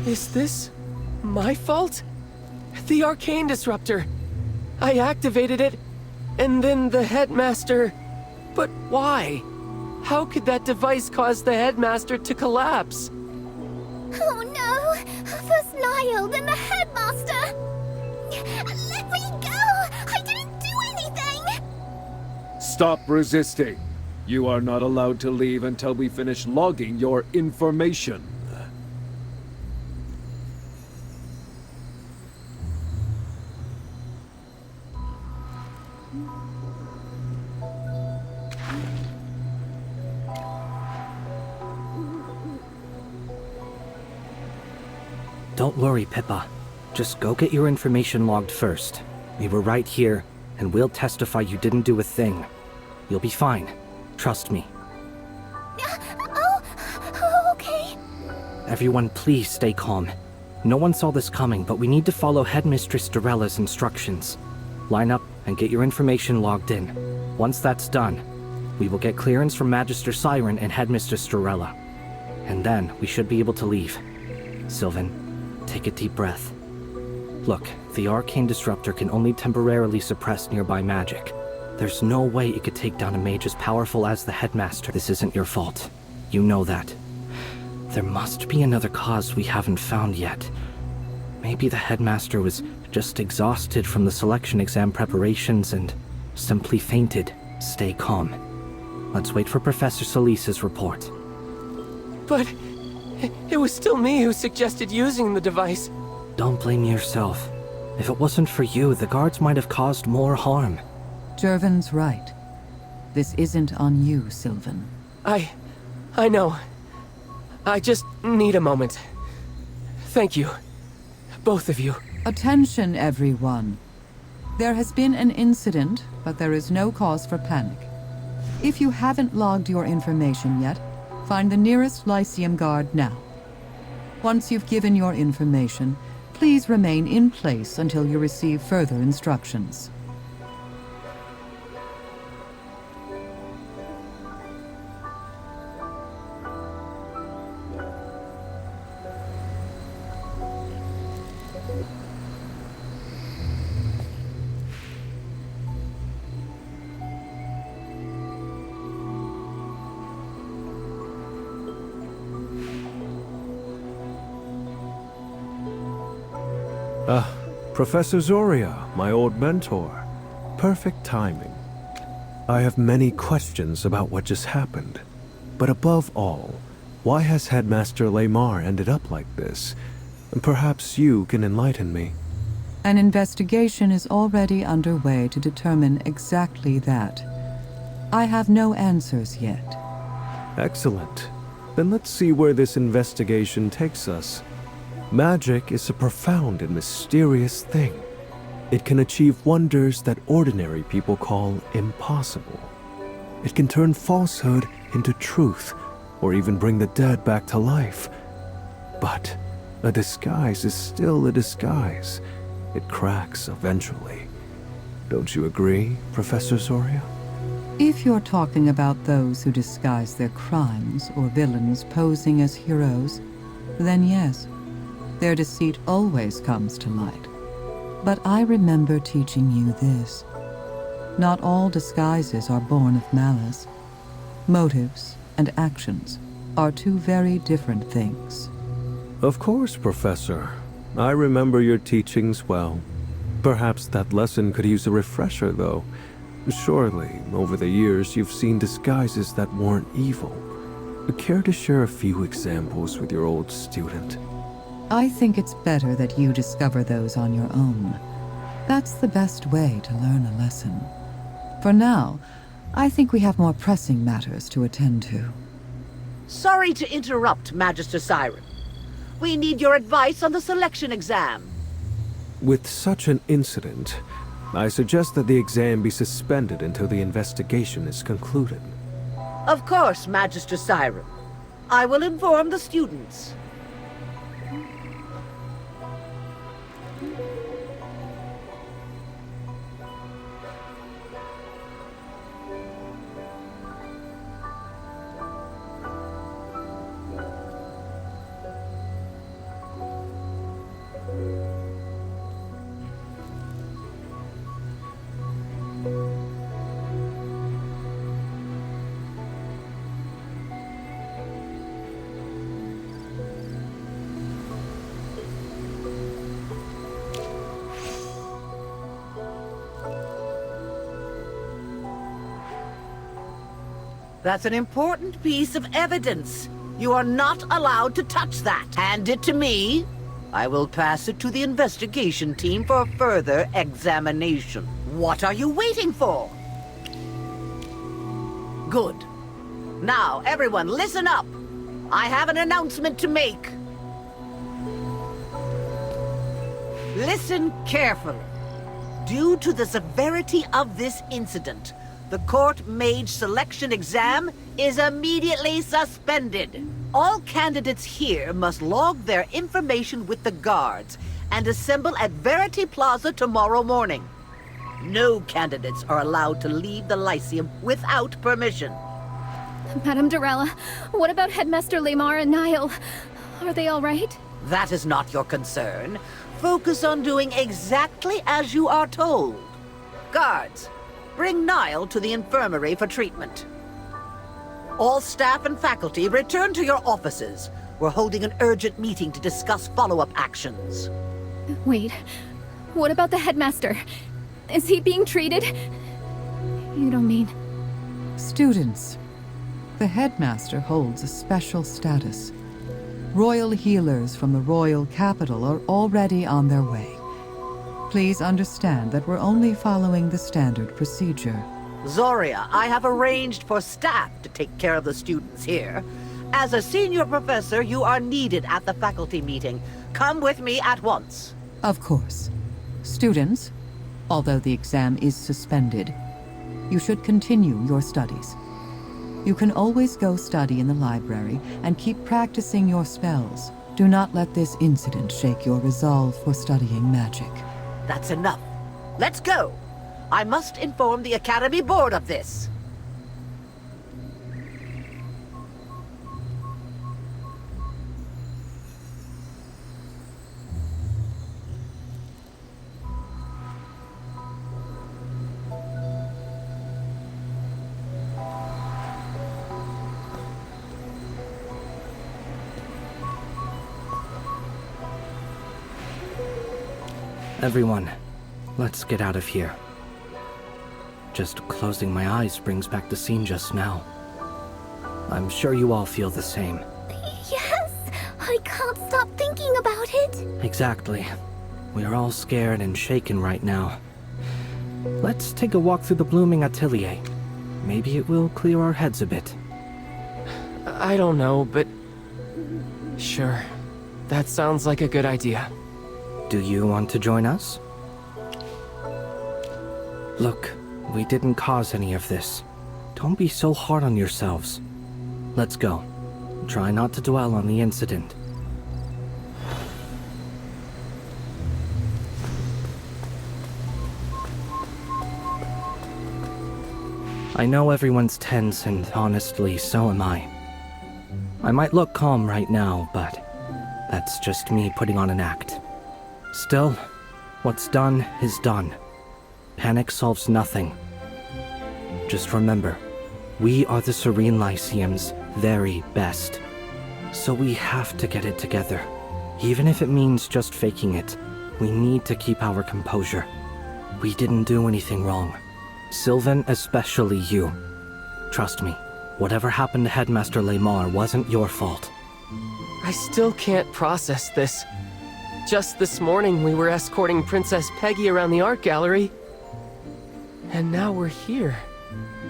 Is this my fault? The arcane disruptor. I activated it, and then the Headmaster... But why? How could that device cause the Headmaster to collapse? Oh no! First Niall, then the Headmaster! Let me go! I didn't do anything! Stop resisting. You are not allowed to leave until we finish logging your information. Don't worry, Pippa. Just go get your information logged first. We were right here, and we'll testify you didn't do a thing. You'll be fine. Trust me. Okay. Everyone, please stay calm. No one saw this coming, but we need to follow Headmistress Dorella's instructions. Line up and get your information logged in. Once that's done, we will get clearance from Magister Cyran and Headmistress Dorella. And then we should be able to leave. Sylvan, take a deep breath. Look, the arcane disruptor can only temporarily suppress nearby magic. There's no way it could take down a mage as powerful as the Headmaster. This isn't your fault. You know that. There must be another cause we haven't found yet. Maybe the Headmaster was just exhausted from the selection exam preparations and simply fainted. Stay calm. Let's wait for Professor Solice's report. But... it was still me who suggested using the device. Don't blame yourself. If it wasn't for you, the guards might have caused more harm. Gervan's right. This isn't on you, Sylvan. I know. I just need a moment. Thank you. Both of you. Attention, everyone. There has been an incident, but there is no cause for panic. If you haven't logged your information yet, find the nearest Lyceum guard now. Once you've given your information, please remain in place until you receive further instructions. Professor Zoria, my old mentor. Perfect timing. I have many questions about what just happened. But above all, why has Headmaster Lamar ended up like this? Perhaps you can enlighten me. An investigation is already underway to determine exactly that. I have no answers yet. Excellent. Then let's see where this investigation takes us. Magic is a profound and mysterious thing. It can achieve wonders that ordinary people call impossible. It can turn falsehood into truth, or even bring the dead back to life. But a disguise is still a disguise. It cracks eventually. Don't you agree, Professor Zoria? If you're talking about those who disguise their crimes or villains posing as heroes, then yes. Their deceit always comes to light. But I remember teaching you this. Not all disguises are born of malice. Motives and actions are two very different things. Of course, Professor. I remember your teachings well. Perhaps that lesson could use a refresher, though. Surely, over the years, you've seen disguises that weren't evil. Care to share a few examples with your old student? I think it's better that you discover those on your own. That's the best way to learn a lesson. For now, I think we have more pressing matters to attend to. Sorry to interrupt, Magister Cyran. We need your advice on the selection exam. With such an incident, I suggest that the exam be suspended until the investigation is concluded. Of course, Magister Cyran. I will inform the students. That's an important piece of evidence. You are not allowed to touch that. Hand it to me. I will pass it to the investigation team for further examination. What are you waiting for? Good. Now, everyone, listen up. I have an announcement to make. Listen carefully. Due to the severity of this incident, the court mage selection exam is immediately suspended. All candidates here must log their information with the guards and assemble at Verity Plaza tomorrow morning. No candidates are allowed to leave the Lyceum without permission. Madame Dorella, what about Headmaster Lamar and Niall? Are they all right? That is not your concern. Focus on doing exactly as you are told. Guards, bring Niall to the infirmary for treatment. All staff and faculty return to your offices. We're holding an urgent meeting to discuss follow-up actions. Wait, what about the Headmaster? Is he being treated? You don't mean... Students, the Headmaster holds a special status. Royal healers from the royal capital are already on their way. Please understand that we're only following the standard procedure. Zoria, I have arranged for staff to take care of the students here. As a senior professor, you are needed at the faculty meeting. Come with me at once. Of course. Students, although the exam is suspended, you should continue your studies. You can always go study in the library and keep practicing your spells. Do not let this incident shake your resolve for studying magic. That's enough. Let's go. I must inform the Academy Board of this. Everyone, let's get out of here. Just closing my eyes brings back the scene just now. I'm sure you all feel the same. Yes! I can't stop thinking about it! Exactly. We are all scared and shaken right now. Let's take a walk through the blooming atelier. Maybe it will clear our heads a bit. I don't know, but... Sure. That sounds like a good idea. Do you want to join us? Look, we didn't cause any of this. Don't be so hard on yourselves. Let's go. Try not to dwell on the incident. I know everyone's tense, and honestly, so am I. I might look calm right now, but that's just me putting on an act. Still, what's done is done. Panic solves nothing. Just remember, we are the Serene Lyceum's very best. So we have to get it together. Even if it means just faking it, we need to keep our composure. We didn't do anything wrong. Sylvan, especially you. Trust me, whatever happened to Headmaster Lamar wasn't your fault. I still can't process this. Just this morning, we were escorting Princess Peggy around the art gallery. And now we're here.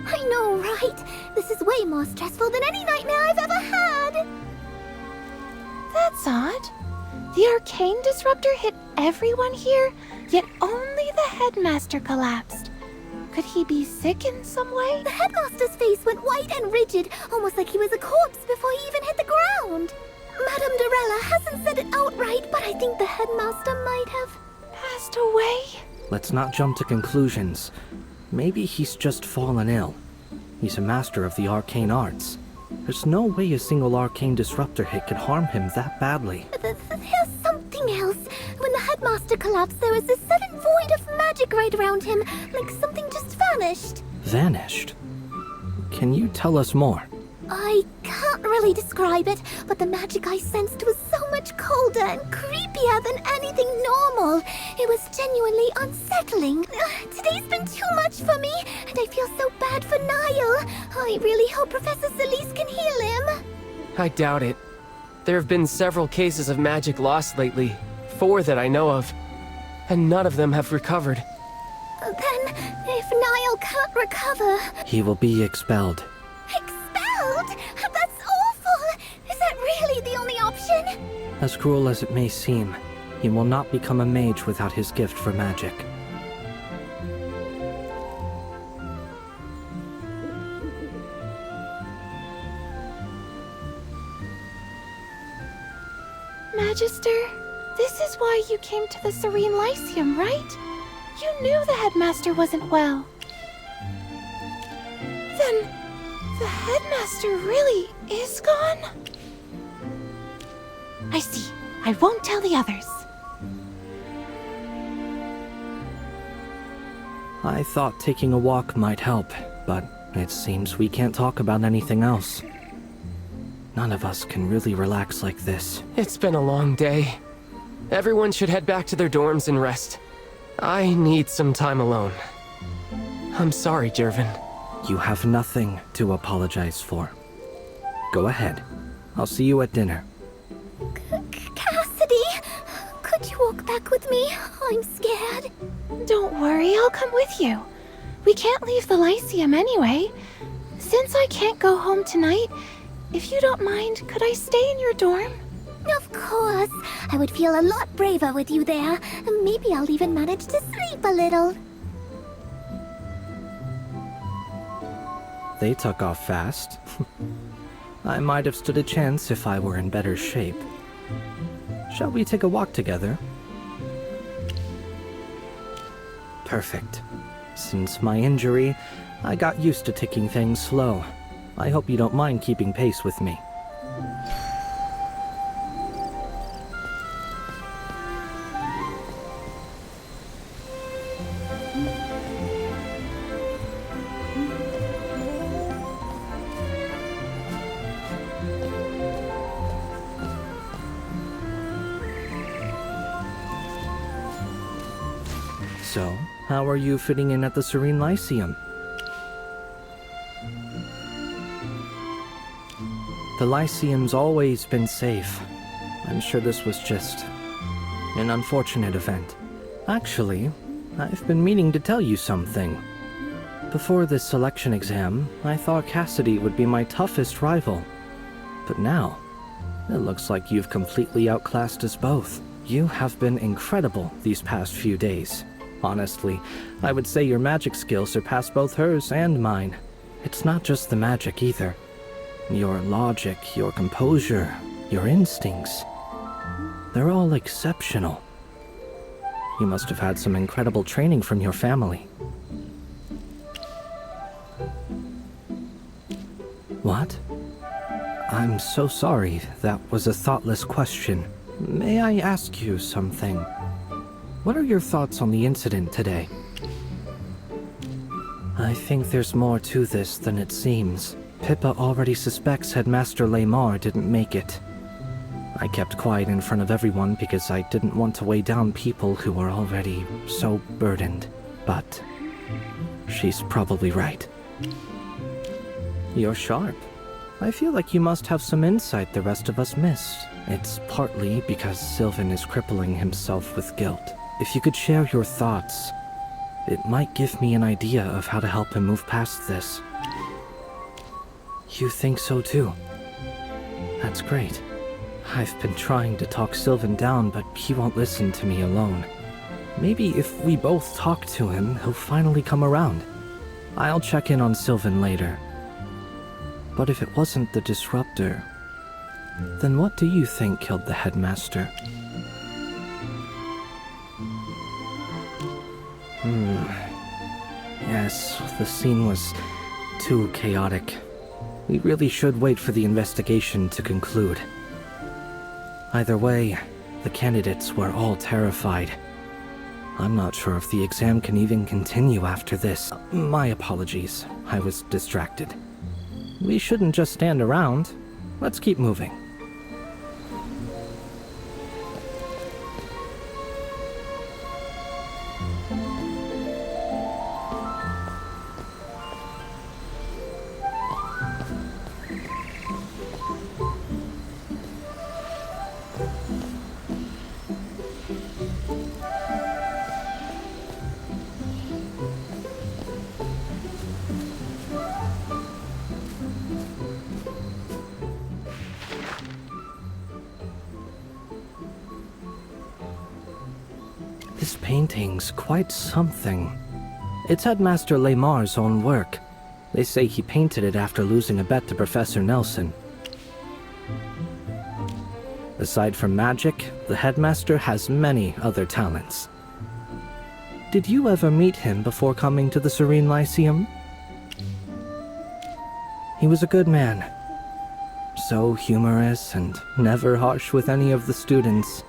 I know, right? This is way more stressful than any nightmare I've ever had! That's odd. The arcane disruptor hit everyone here, yet only the headmaster collapsed. Could he be sick in some way? The headmaster's face went white and rigid, almost like he was a corpse before he even hit the ground. Madame Dorella hasn't said it outright, but I think the headmaster might have Passed away? Let's not jump to conclusions. Maybe he's just fallen ill. He's a master of the arcane arts. There's no way a single arcane disruptor hit could harm him that badly. There's something else. When the headmaster collapsed, there was this sudden void of magic right around him, like something just vanished. Vanished? Can you tell us more? I can't really describe it, but the magic I sensed was so much colder and creepier than anything normal. It was genuinely unsettling. Today's been too much for me, and I feel so bad for Niall. I really hope Professor Celeste can heal him. I doubt it. There have been several cases of magic lost lately, 4 that I know of, and none of them have recovered. Then, if Niall can't recover... He will be expelled. Expelled? That's awful! Is that really the only option? As cruel as it may seem, he will not become a mage without his gift for magic. Magister, this is why you came to the Serene Lyceum, right? You knew the Headmaster wasn't well. Then, the Headmaster really is gone? I see. I won't tell the others. I thought taking a walk might help, but it seems we can't talk about anything else. None of us can really relax like this. It's been a long day. Everyone should head back to their dorms and rest. I need some time alone. I'm sorry, Gervan. You have nothing to apologize for. Go ahead. I'll see you at dinner. Cassidy, could you walk back with me? I'm scared. Don't worry, I'll come with you. We can't leave the Lyceum anyway. Since I can't go home tonight, if you don't mind, could I stay in your dorm? Of course. I would feel a lot braver with you there. Maybe I'll even manage to sleep a little. They took off fast. I might have stood a chance if I were in better shape. Shall we take a walk together? Perfect. Since my injury, I got used to taking things slow. I hope you don't mind keeping pace with me. So, how are you fitting in at the Serene Lyceum? The Lyceum's always been safe. I'm sure this was just an unfortunate event. Actually, I've been meaning to tell you something. Before this selection exam, I thought Cassidy would be my toughest rival. But now, it looks like you've completely outclassed us both. You have been incredible these past few days. Honestly, I would say your magic skills surpass both hers and mine. It's not just the magic either. Your logic, your composure, your instincts. They're all exceptional. You must have had some incredible training from your family. What? I'm so sorry. That was a thoughtless question. May I ask you something? What are your thoughts on the incident today? I think there's more to this than it seems. Pippa already suspects Headmaster Lamar didn't make it. I kept quiet in front of everyone because I didn't want to weigh down people who were already so burdened. But she's probably right. You're sharp. I feel like you must have some insight the rest of us missed. It's partly because Sylvan is crippling himself with guilt. If you could share your thoughts, it might give me an idea of how to help him move past this. You think so too? That's great. I've been trying to talk Sylvan down, but he won't listen to me alone. Maybe if we both talk to him, he'll finally come around. I'll check in on Sylvan later. But if it wasn't the Disruptor, then what do you think killed the Headmaster? Yes, the scene was too chaotic. We really should wait for the investigation to conclude. Either way, the candidates were all terrified. I'm not sure if the exam can even continue after this. My apologies, I was distracted. We shouldn't just stand around. let's keep moving. This painting's quite something. It's Headmaster Laymar's own work. They say he painted it after losing a bet to Professor Nelson. Aside from magic, the Headmaster has many other talents. Did you ever meet him before coming to the Serene Lyceum? He was a good man. So humorous and never harsh with any of the students.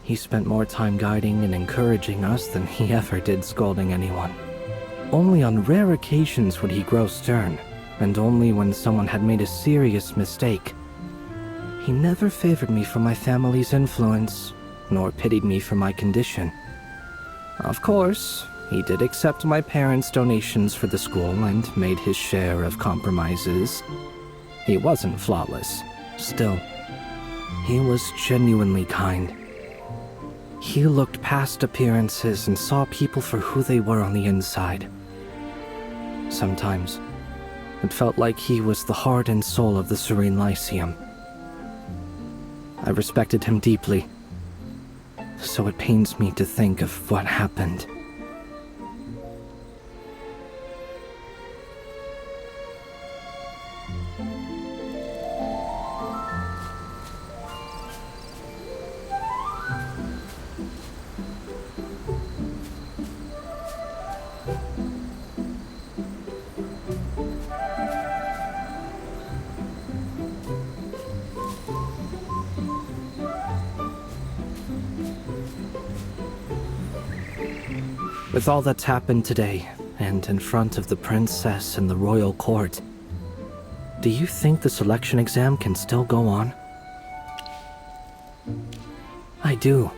He spent more time guiding and encouraging us than he ever did scolding anyone. Only on rare occasions would he grow stern, and only when someone had made a serious mistake. He never favored me for my family's influence, nor pitied me for my condition. Of course, he did accept my parents' donations for the school and made his share of compromises. He wasn't flawless. Still, he was genuinely kind. He looked past appearances and saw people for who they were on the inside. Sometimes, it felt like he was the heart and soul of the Serene Lyceum. I respected him deeply, so it pains me to think of what happened. With all that's happened today, and in front of the princess and the royal court, do you think the selection exam can still go on? I do.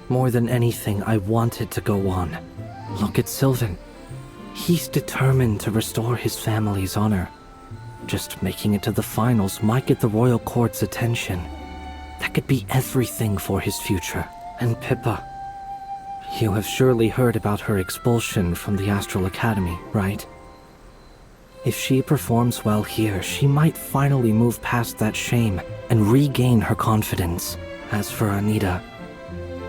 More than anything, I want it to go on. Look at Sylvan. He's determined to restore his family's honor. Just making it to the finals might get the royal court's attention. That could be everything for his future. And Pippa. You have surely heard about her expulsion from the Astral Academy, right? If she performs well here, she might finally move past that shame and regain her confidence. As for Anita,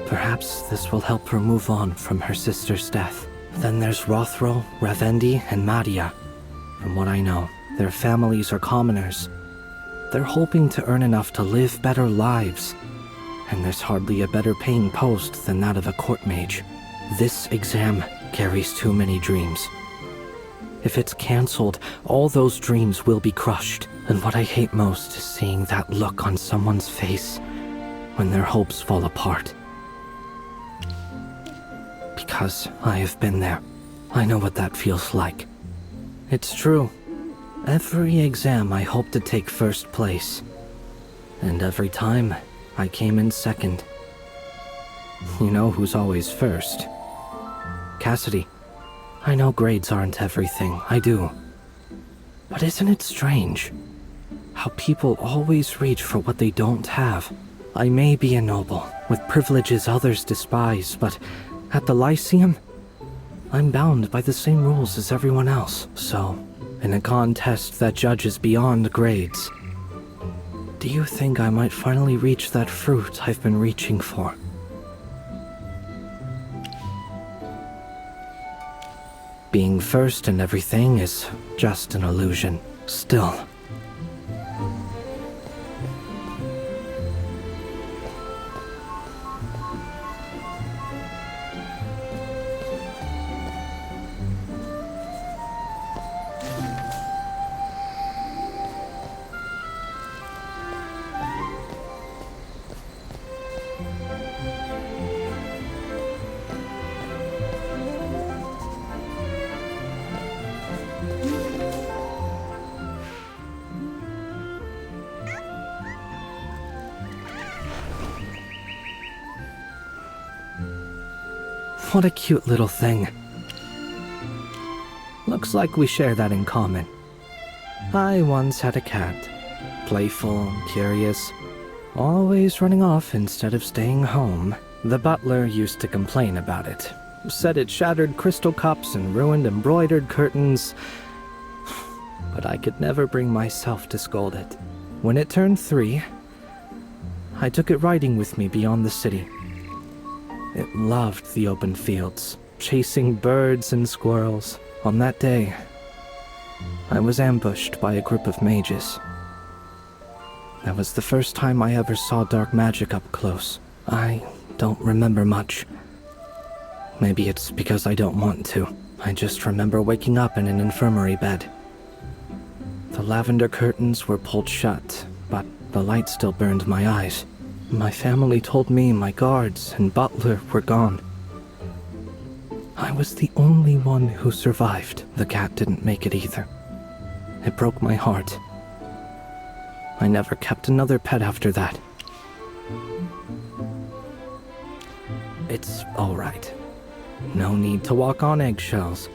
perhaps this will help her move on from her sister's death. Then there's Rothro, Ravendi, and Madia. From what I know, their families are commoners. They're hoping to earn enough to live better lives. And there's hardly a better paying post than that of a court mage. This exam carries too many dreams. If it's cancelled, all those dreams will be crushed. And what I hate most is seeing that look on someone's face when their hopes fall apart. Because I have been there. I know what that feels like. It's true. Every exam I hoped to take first place. And every time, I came in second. You know who's always first? Cassidy. I know grades aren't everything, I do. But isn't it strange? How people always reach for what they don't have. I may be a noble, with privileges others despise, but at the Lyceum, I'm bound by the same rules as everyone else. So, in a contest that judges beyond grades, do you think I might finally reach that fruit I've been reaching for? Being first in everything is just an illusion. Still. what a cute little thing. Looks like we share that in common. I once had a cat. Playful, curious, always running off instead of staying home. The butler used to complain about it. Said it shattered crystal cups and ruined embroidered curtains. But I could never bring myself to scold it. When it turned 3, I took it riding with me beyond the city. It loved the open fields, chasing birds and squirrels. On that day, I was ambushed by a group of mages. That was the first time I ever saw dark magic up close. I don't remember much. Maybe it's because I don't want to. I just remember waking up in an infirmary bed. The lavender curtains were pulled shut, but the light still burned my eyes. My family told me my guards and butler were gone. I was the only one who survived. The cat didn't make it either. It broke my heart. I never kept another pet after that. It's all right. No need to walk on eggshells.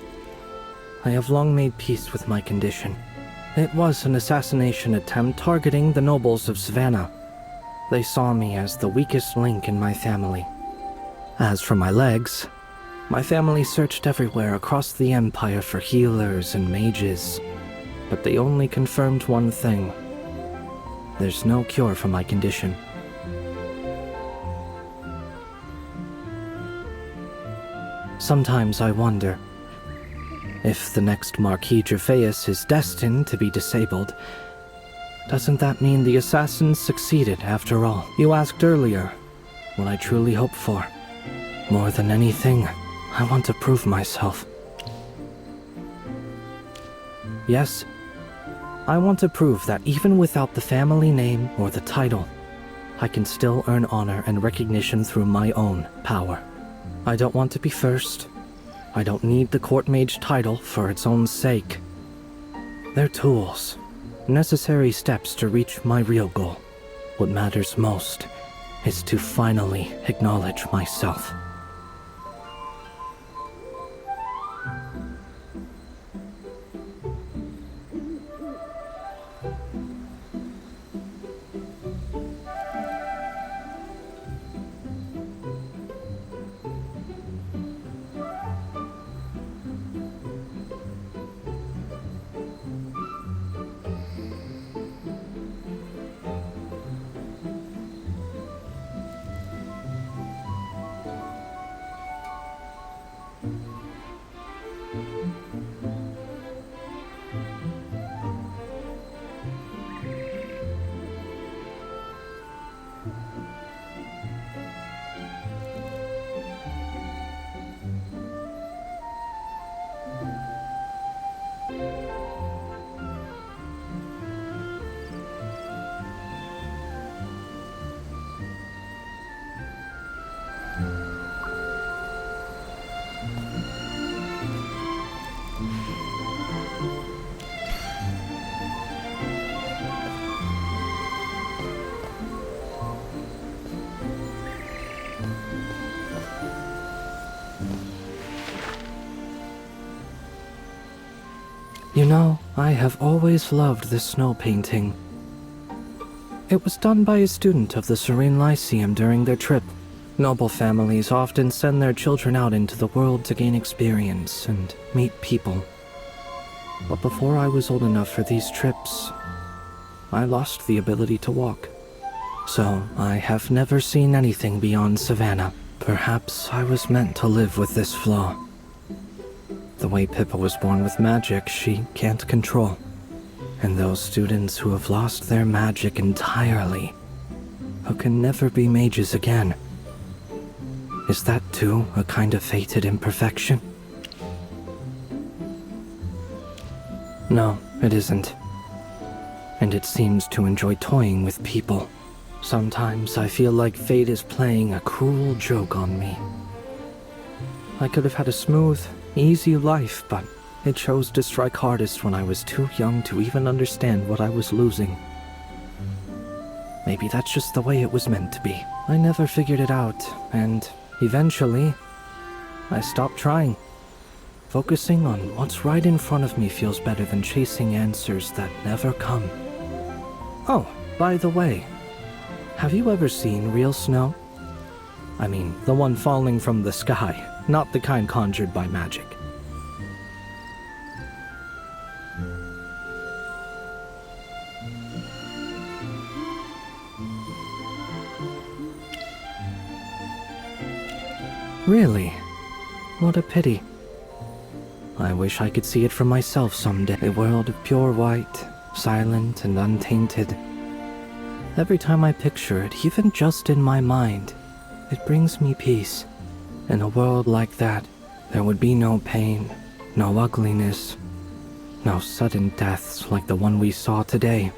I have long made peace with my condition. It was an assassination attempt targeting the nobles of Savannah. They saw me as the weakest link in my family. As for my legs, my family searched everywhere across the Empire for healers and mages, but they only confirmed one thing. There's no cure for my condition. Sometimes I wonder, if the next Marquis Gervais is destined to be disabled, doesn't that mean the assassins succeeded after all? You asked earlier what I truly hope for. More than anything, I want to prove myself. Yes, I want to prove that even without the family name or the title, I can still earn honor and recognition through my own power. I don't want to be first. I don't need the court mage title for its own sake. They're tools, necessary steps to reach my real goal. What matters most is to finally acknowledge myself. You know, I have always loved this snow painting. It was done by a student of the Serene Lyceum during their trip. Noble families often send their children out into the world to gain experience and meet people. But before I was old enough for these trips, I lost the ability to walk. So I have never seen anything beyond Savannah. Perhaps I was meant to live with this flaw. The way Pippa was born with magic she can't control. And those students who have lost their magic entirely, who can never be mages again. Is that too a kind of fated imperfection? No, it isn't. And it seems to enjoy toying with people. Sometimes I feel like fate is playing a cruel joke on me. I could have had a smooth, easy life, but it chose to strike hardest when I was too young to even understand what I was losing. Maybe that's just the way it was meant to be. I never figured it out, and eventually, I stopped trying. Focusing on what's right in front of me feels better than chasing answers that never come. Oh, by the way, have you ever seen real snow? I mean, the one falling from the sky, not the kind conjured by magic. Really? What a pity. I wish I could see it for myself someday. A world of pure white, silent and untainted. Every time I picture it, even just in my mind, it brings me peace. In a world like that, there would be no pain, no ugliness, no sudden deaths like the one we saw today,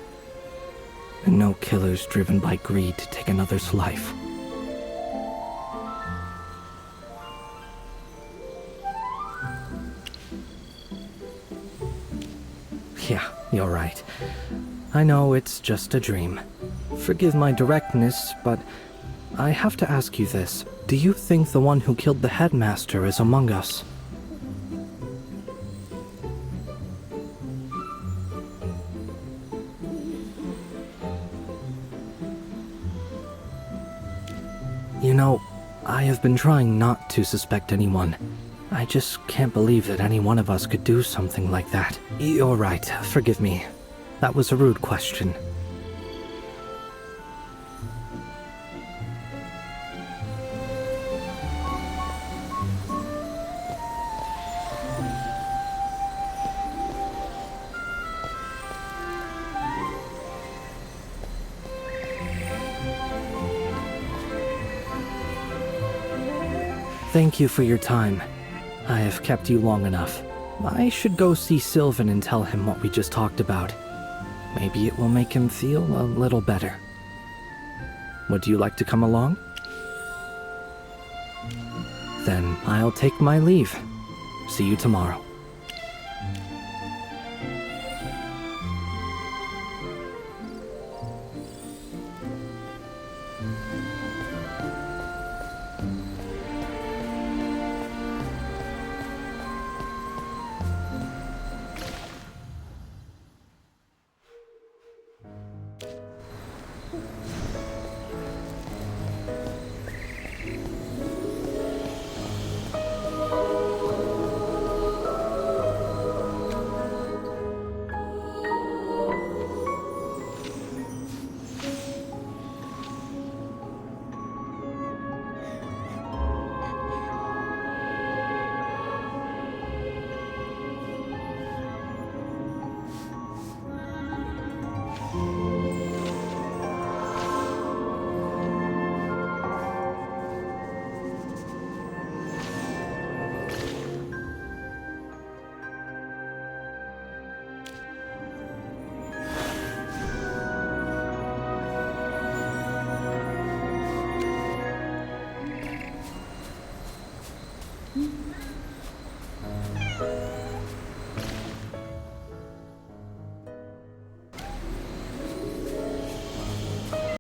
and no killers driven by greed to take another's life. Yeah, you're right. I know it's just a dream. Forgive my directness, but I have to ask you this. Do you think the one who killed the Headmaster is among us? You know, I have been trying not to suspect anyone. I just can't believe that any one of us could do something like that. You're right, forgive me. That was a rude question. Thank you for your time. I have kept you long enough. I should go see Sylvan and tell him what we just talked about. Maybe it will make him feel a little better. Would you like to come along? Then I'll take my leave. See you tomorrow.